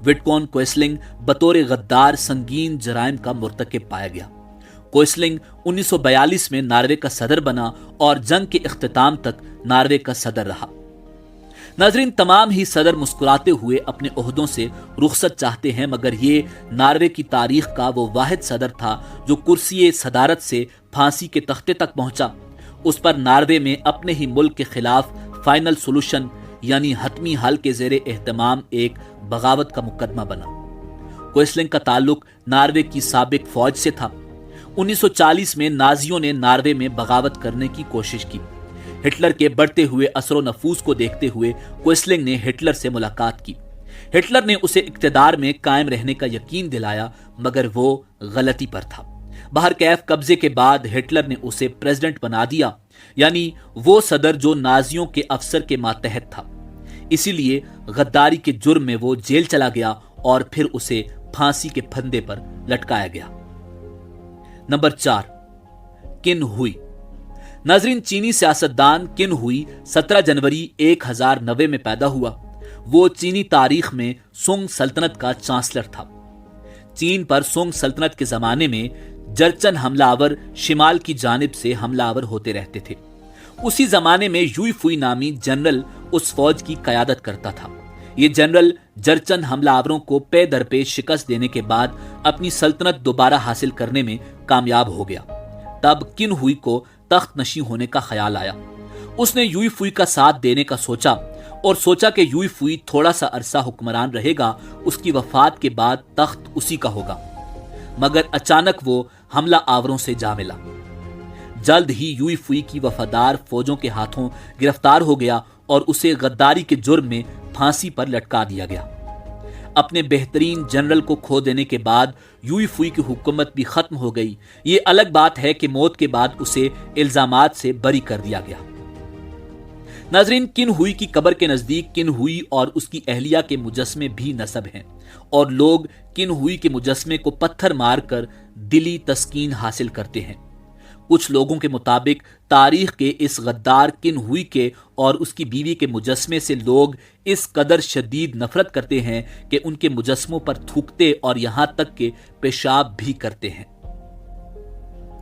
وٹکون کوئسلنگ بطور غدار سنگین جرائم کا مرتکب پایا گیا۔ کوئسلنگ 1942 میں ناروے کا صدر بنا اور جنگ کے اختتام تک ناروے کا صدر رہا۔ ناظرین، تمام ہی صدر مسکراتے ہوئے اپنے عہدوں سے رخصت چاہتے ہیں، مگر یہ ناروے کی تاریخ کا وہ واحد صدر تھا جو کرسی صدارت سے پھانسی کے تختے تک پہنچا۔ اس پر ناروے میں اپنے ہی ملک کے خلاف فائنل سولوشن یعنی حتمی حل کے زیر اہتمام ایک بغاوت کا مقدمہ بنا۔ کوئسلنگ کا تعلق ناروے کی سابق فوج سے تھا۔ 1940 میں نازیوں نے ناروے میں بغاوت کرنے کی کوشش کی۔ ہٹلر کے بڑھتے ہوئے اثر و نفوذ کو دیکھتے ہوئے کوئسلنگ نے ہٹلر سے ملاقات کی۔ ہٹلر نے اسے اقتدار میں قائم رہنے کا یقین دلایا، مگر وہ غلطی پر تھا۔ بہرکیف قبضے کے بعد ہٹلر نے اسے پریزیڈنٹ بنا دیا، یعنی وہ صدر جو نازیوں کے افسر کے ماتحت تھا۔ اسی لیے غداری کے جرم میں وہ جیل چلا گیا اور پھر اسے پھانسی کے پھندے پر لٹکایا گیا۔ نمبر 4، قن ہوئی۔ ناظرین، چینی سیاستدان قن ہوئی 17 جنوری 1090 میں پیدا ہوا۔ وہ چینی تاریخ میں سونگ سلطنت کا چانسلر تھا۔ چین پر سونگ سلطنت کے زمانے میں جرچن حملہ آور شمال کی جانب سے حملہ آور ہوتے رہتے تھے۔ اسی زمانے میں یوئی فوئی نامی جنرل اس فوج کی قیادت کرتا تھا۔ یہ جنرل جرچن حملہ آوروں کو پے در پے شکست دینے کے بعد اپنی سلطنت دوبارہ حاصل کرنے میں کامیاب ہو گیا۔ تب قن ہوئی کو تخت نشین ہونے کا خیال آیا۔ اس نے یوئی فوئی کا ساتھ دینے کا سوچا کہ یوئی فوئی تھوڑا سا عرصہ حکمران رہے گا، اس کی وفات کے بعد تخت اسی کا ہوگا، مگر اچانک وہ حملہ آوروں سے جا ملا۔ جلد ہی یوئی فوئی کی وفادار فوجوں کے ہاتھوں گرفتار ہو گیا اور اسے غداری کے جرم میں پھانسی پر لٹکا دیا گیا۔ اپنے بہترین جنرل کو کھو دینے کے بعد یوئی فوئی کی حکومت بھی ختم ہو گئی۔ یہ الگ بات ہے کہ موت کے بعد اسے الزامات سے بری کر دیا گیا۔ ناظرین، قن ہوئی کی قبر کے نزدیک قن ہوئی اور اس کی اہلیہ کے مجسمے بھی نصب ہیں، اور لوگ قن ہوئی کے مجسمے کو پتھر مار کر دلی تسکین حاصل کرتے ہیں۔ کچھ لوگوں کے مطابق تاریخ کے اس غدار قن ہوئی کے اور اس کی بیوی کے مجسمے سے لوگ اس قدر شدید نفرت کرتے ہیں کہ ان کے مجسموں پر تھوکتے اور یہاں تک کہ پیشاب بھی کرتے ہیں۔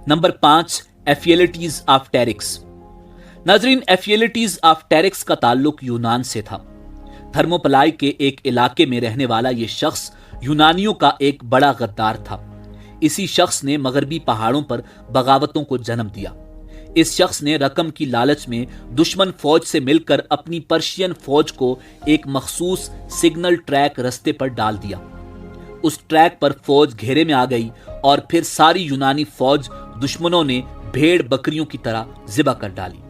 نمبر 5، ایفیلیٹیز آف ٹیرکس۔ ناظرین، ایفیلیٹیز آف ٹیرکس کا تعلق یونان سے تھا۔ تھرموپلائی کے ایک علاقے میں رہنے والا یہ شخص یونانیوں کا ایک بڑا غدار تھا۔ اسی شخص نے مغربی پہاڑوں پر بغاوتوں کو جنم دیا۔ اس شخص نے رقم کی لالچ میں دشمن فوج سے مل کر اپنی پرشین فوج کو ایک مخصوص سگنل ٹریک رستے پر ڈال دیا۔ اس ٹریک پر فوج گھیرے میں آ گئی اور پھر ساری یونانی فوج دشمنوں نے بھیڑ بکریوں کی طرح ذبح کر ڈالی۔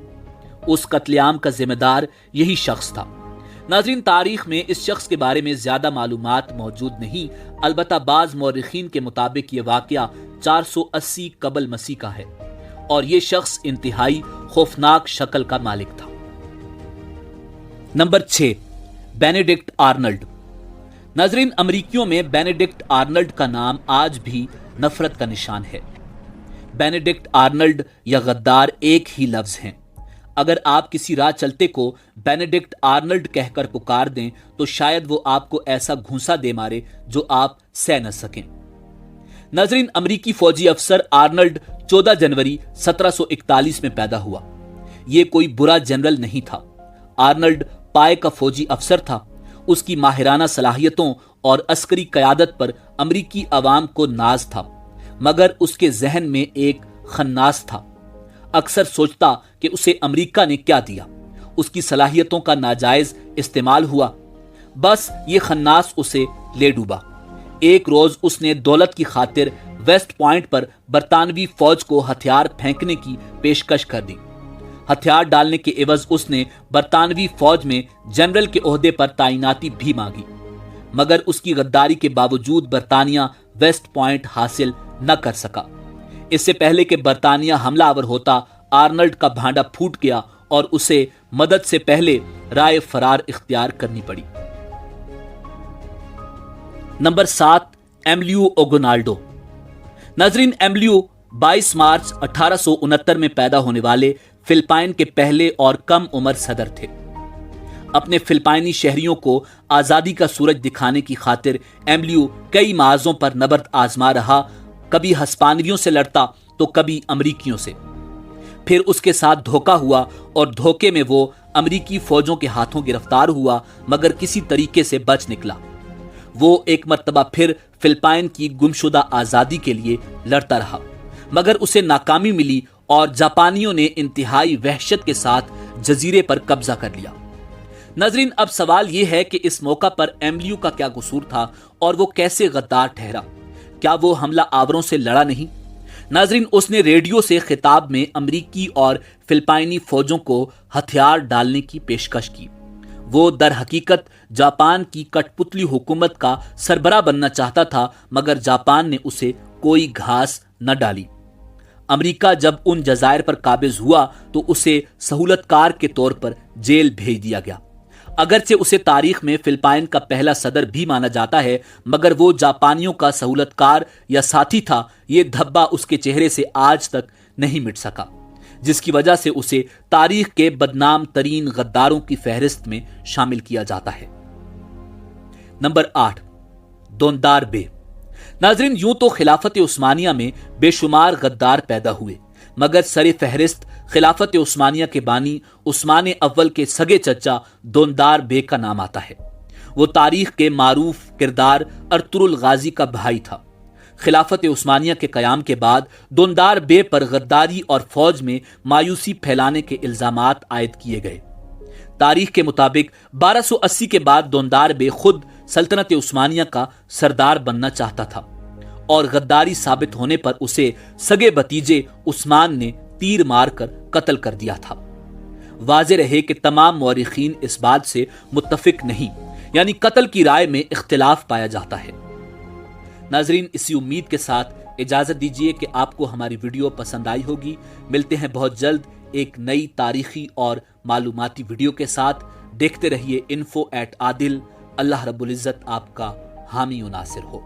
اس قتل عام کا ذمہ دار یہی شخص تھا۔ ناظرین، تاریخ میں اس شخص کے بارے میں زیادہ معلومات موجود نہیں، البتہ بعض مورخین کے مطابق یہ واقعہ 480 قبل مسیح کا ہے، اور یہ شخص انتہائی خوفناک شکل کا مالک تھا۔ Number 6، Benedict Arnold. ناظرین، امریکیوں میں بینیڈکٹ آرنلڈ کا نام آج بھی نفرت کا نشان ہے۔ بینیڈکٹ آرنلڈ یا غدار ایک ہی لفظ ہیں۔ اگر آپ کسی راہ چلتے کو بینیڈکٹ آرنلڈ کہہ کر پکار دیں تو شاید وہ آپ کو ایسا گھونسا دے مارے جو آپ سہ نہ سکیں۔ ناظرین، امریکی فوجی افسر آرنلڈ 14 جنوری 1741 میں پیدا ہوا۔ یہ کوئی برا جنرل نہیں تھا۔ آرنلڈ پائے کا فوجی افسر تھا۔ اس کی ماہرانہ صلاحیتوں اور عسکری قیادت پر امریکی عوام کو ناز تھا، مگر اس کے ذہن میں ایک خناس تھا۔ اکثر سوچتا کہ اسے امریکہ نے کیا دیا، اس کی صلاحیتوں کا ناجائز استعمال ہوا، بس یہ خناس اسے لے ڈوبا۔ ایک روز اس نے دولت کی خاطر ویسٹ پوائنٹ پر برطانوی فوج کو ہتھیار پھینکنے کی پیشکش کر دی۔ ہتھیار ڈالنے کے عوض اس نے برطانوی فوج میں جنرل کے عہدے پر تعیناتی بھی مانگی، مگر اس کی غداری کے باوجود برطانیہ ویسٹ پوائنٹ حاصل نہ کر سکا۔ اس سے پہلے کہ برطانیہ حملہ آور ہوتا، آرنلڈ کا بھانڈا پھوٹ گیا اور اسے مدد سے پہلے رائے فرار اختیار کرنی پڑی۔ نمبر 7، ایملیو اوگونالڈو۔ ناظرین، ایملیو 22 مارچ 1869 میں پیدا ہونے والے فلپائن کے پہلے اور کم عمر صدر تھے۔ اپنے فلپائنی شہریوں کو آزادی کا سورج دکھانے کی خاطر ایملیو کئی محاذوں پر نبرد آزما رہا، کبھی ہسپانویوں سے لڑتا تو کبھی امریکیوں سے۔ پھر اس کے ساتھ دھوکہ ہوا اور دھوکے میں وہ امریکی فوجوں کے ہاتھوں گرفتار ہوا، مگر کسی طریقے سے بچ نکلا۔ وہ ایک مرتبہ پھر فلپائن کی گمشدہ آزادی کے لیے لڑتا رہا، مگر اسے ناکامی ملی اور جاپانیوں نے انتہائی وحشت کے ساتھ جزیرے پر قبضہ کر لیا۔ ناظرین، اب سوال یہ ہے کہ اس موقع پر ایملیو کا کیا قصور تھا اور وہ کیسے غدار ٹھہرا؟ کیا وہ حملہ آوروں سے لڑا نہیں؟ ناظرین، اس نے ریڈیو سے خطاب میں امریکی اور فلپائنی فوجوں کو ہتھیار ڈالنے کی پیشکش کی۔ وہ در حقیقت جاپان کی کٹ پتلی حکومت کا سربراہ بننا چاہتا تھا، مگر جاپان نے اسے کوئی گھاس نہ ڈالی۔ امریکہ جب ان جزائر پر قابض ہوا تو اسے سہولت کار کے طور پر جیل بھیج دیا گیا۔ اگرچہ اسے تاریخ میں فلپائن کا پہلا صدر بھی مانا جاتا ہے، مگر وہ جاپانیوں کا سہولت کار یا ساتھی تھا۔ یہ دھبا اس کے چہرے سے آج تک نہیں مٹ سکا، جس کی وجہ سے اسے تاریخ کے بدنام ترین غداروں کی فہرست میں شامل کیا جاتا ہے۔ نمبر 8، دوندار بے۔ ناظرین، یوں تو خلافت عثمانیہ میں بے شمار غدار پیدا ہوئے، مگر سر فہرست خلافت عثمانیہ کے بانی عثمان اول کے سگے چچا دوندار بے کا نام آتا ہے۔ وہ تاریخ کے معروف کردار ارطغرل غازی کا بھائی تھا۔ خلافت عثمانیہ کے قیام کے بعد دوندار بے پر غداری اور فوج میں مایوسی پھیلانے کے الزامات عائد کیے گئے۔ تاریخ کے مطابق 1280 کے بعد دوندار بے خود سلطنت عثمانیہ کا سردار بننا چاہتا تھا، اور غداری ثابت ہونے پر اسے سگے بھتیجے عثمان نے تیر مار کر قتل کر دیا تھا۔ واضح رہے کہ تمام مورخین اس بات سے متفق نہیں، یعنی قتل کی رائے میں اختلاف پایا جاتا ہے۔ ناظرین، اسی امید کے ساتھ اجازت دیجیے کہ آپ کو ہماری ویڈیو پسند آئی ہوگی۔ ملتے ہیں بہت جلد ایک نئی تاریخی اور معلوماتی ویڈیو کے ساتھ۔ دیکھتے رہیے info@adil۔ اللہ رب العزت آپ کا حامی و ناصر ہو۔